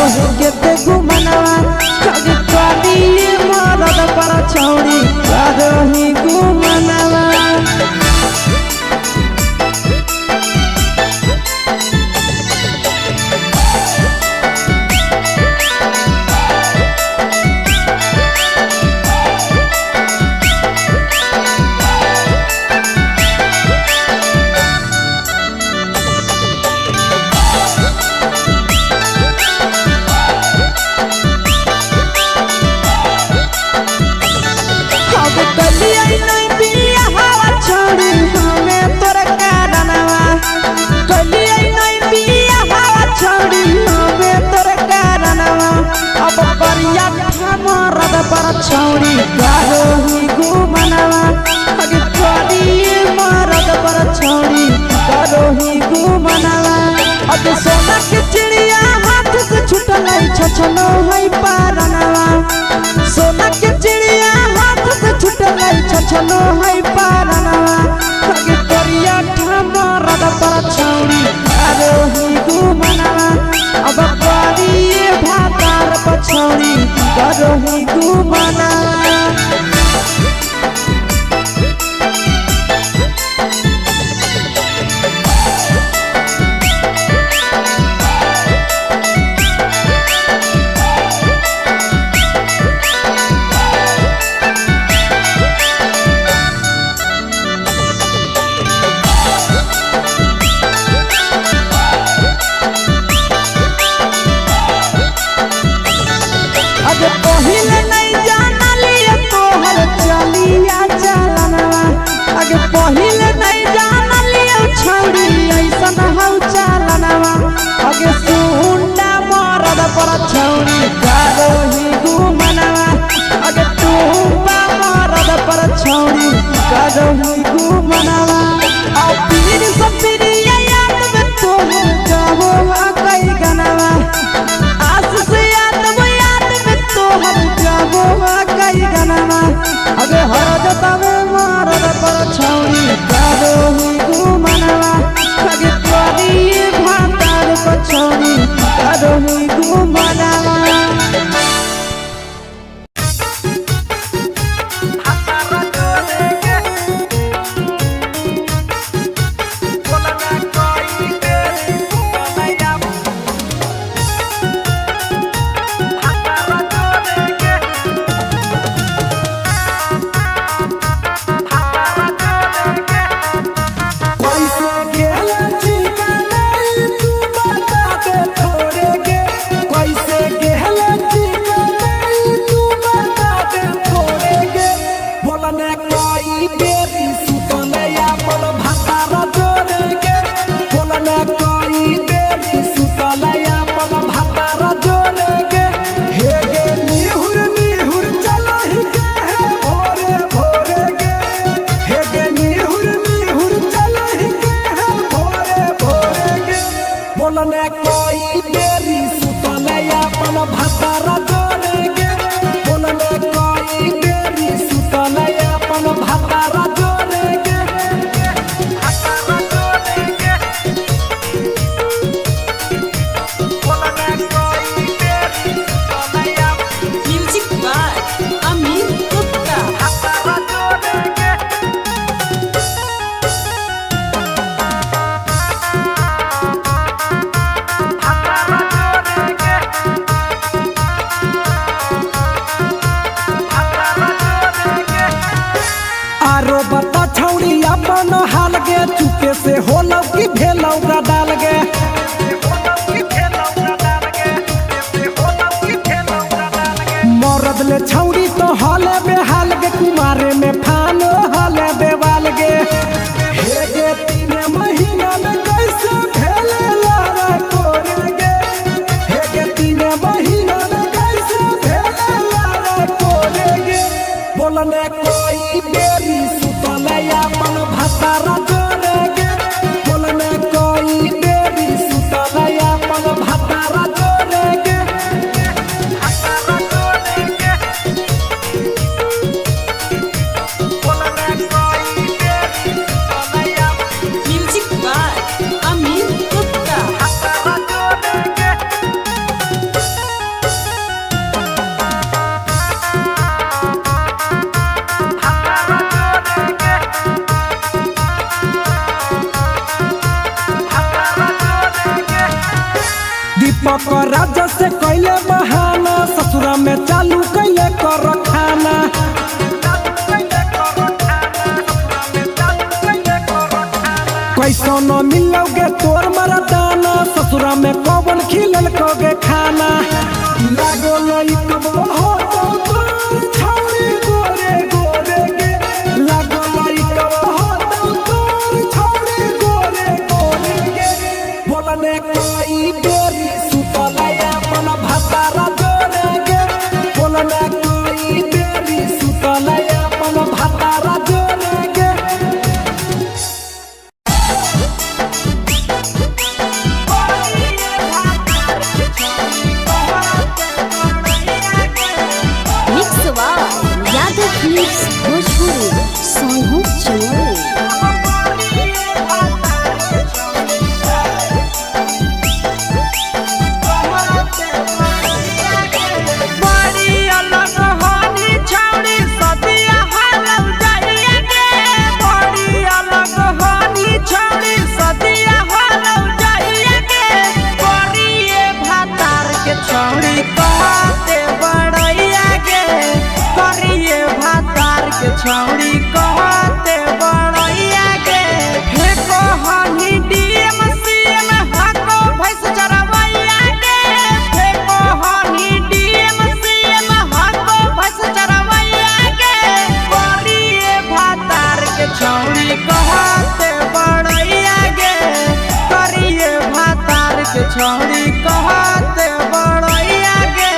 हो के घुमनवा कभी कभी मरद पर छौड़ी रही घुमनवा। छौड़ी रही घुमनवा अगे कभी मरद पर छौड़ी रही घुमनवा। अब सोना के चिड़िया हाथ से छूटल छछनो है पारनवा। सोना के चिड़िया हाथ से छूटल छछनो है पारनवा। अगे करिया मरद पर छौड़ी रही घुमनवा अब कभी भातार पर छौड़ी रही घुमनवा। पहिले नहीं जानलिए तोहर चलिया चलनवा अगे पहिले नहीं जानलिए छौड़ी ऐसन हौ चलनवा। अगे सुंडा मरद पर छौड़ी रही घुमनवा अगे टूपा मरद पर छौड़ी रही घुमनवा। और पीर सब पीरिया याद में तोहर जाबो कई गनवा आस से कई गनवा। अगे हरद तवे मरद पर छौड़ी रही घुमनवा अगे कभी भातार पर छौड़ी रही घुमनवा। चुके से होलौ की भेलौ का डाल गे मरद ले छौड़ी तो हले बेहाल गे कुमारे में फान हले बेवाल गे। हे गे 3 महीना में कैसे भेले लारा कोरे गे। हे गे 3 महीना में कैसे भेले लारा कोरे गे। बोलने कोई बेरी सुतले अपन भतारा जोरे गे। बोलने कोई बेरी सुतले अपन भतारा जोरे गे। से कैले बहाना ससुरा में चालू कैले कर खाना। कैसो न मिलोगे तोर मरदाना ससुरा में कौन खिलल कोगे खाना। लागो लइक हो तो तोर छौरी गोरे गोरे गे लागो लइक हो तो तोर छौरी गोरे गोरे गे बोलने कोई बेरी सुतलया मन भतारा जोरे गे बोलने कोई बेरी सुतलया मन भतारा जोरे गे। भोजपुरी सोनू चोरी छौड़ी कहते बड़ैया के फेको हनी डीएम सीएम हको भैंस चरवैया के फेको हनी डीएम सीएम हको भैंस चरवैया के करिए भातार के छौड़ी कहते बड़ैया के करिए भातार के छौड़ी कहते बड़ैया के।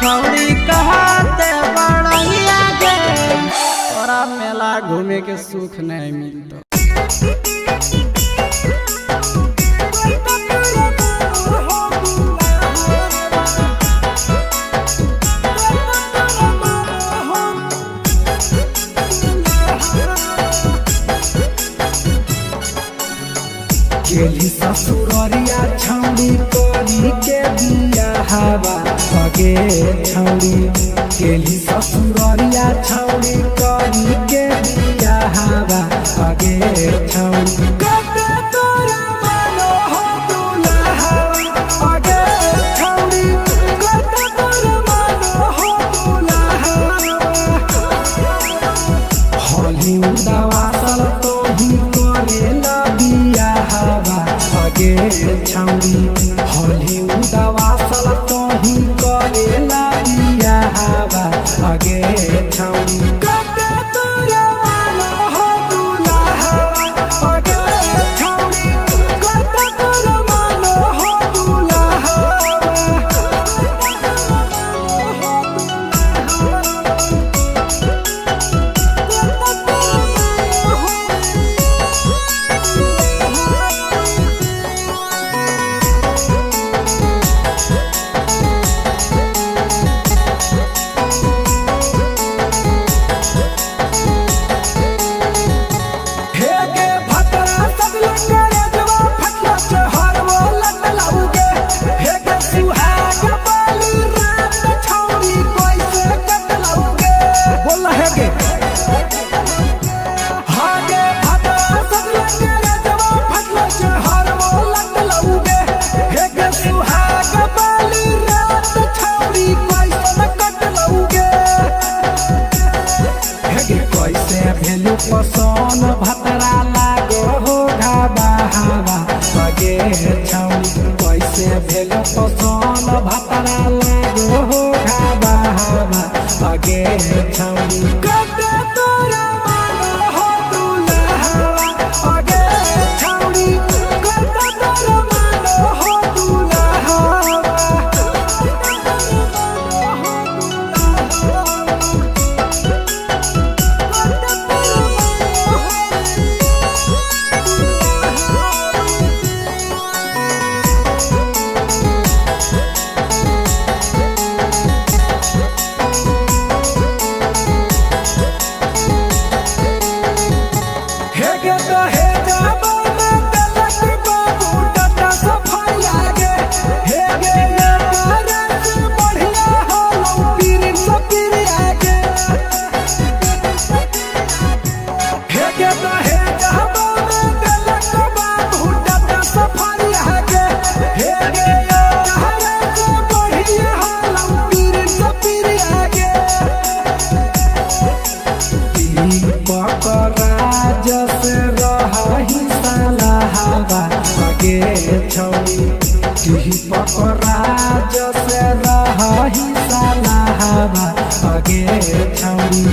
छौड़ी कहते बड़ैया गे तोरा मेला घूमे के सुख नहीं मिलता। गेली ससुररिया छौड़ी करी के बिया हवा सगे छौड़ी गेली ससुररिया छौड़ी करी के बिया हवा आगे छौड़ी कटे तोरा मानो हो दुल्हा आगे छौड़ी कटे तोरा मानो हो दुल्हा होली उदावासल तो ही करेला बिया हवा आगे छौड़ी होली उदावासल तो ही करेला बिया हवा आगे छौड़ी कटे तोरा मानो हो दुल्हा आगे छौड़ी कटे तोरा मानो हो दुल्हा हेगे भतरा सगले करे जवा फटला चहर वो लटलाउगे हेगे सुहाग बाली रात छौड़ी कैसे कटलाउगे बोल हेगे हागे भतरा सगले करे जवा फटला चहर वो लटलाउगे हेगे सुहाग बाली रात छौड़ी कैसे कटलाउगे हेगे कैसे भेलु पसन भतरा लागो हो घाबा हवा आगे छौड़ी कैसे भेलु पसन भतरा लागो हो घाबा हवा आगे छौड़ी कटे तोरा मानो हो दुल्हा आगे छौड़ी कटे तोरा मानो हो दुल्हा हेगे तो हे जाबो में तलक बाबू डटा सफाई लागे हेगे ये रस बढ़िया हो पीर सपीर आगे हेगे तो हे जाबो में तलक बाबू डटा सफाई लागे हेगे ये रस बढ़िया हो पीर सपीर आगे पकराज से रही साला हवा आगे छौड़ी पकराज से रही साला हवा आगे छौड़ी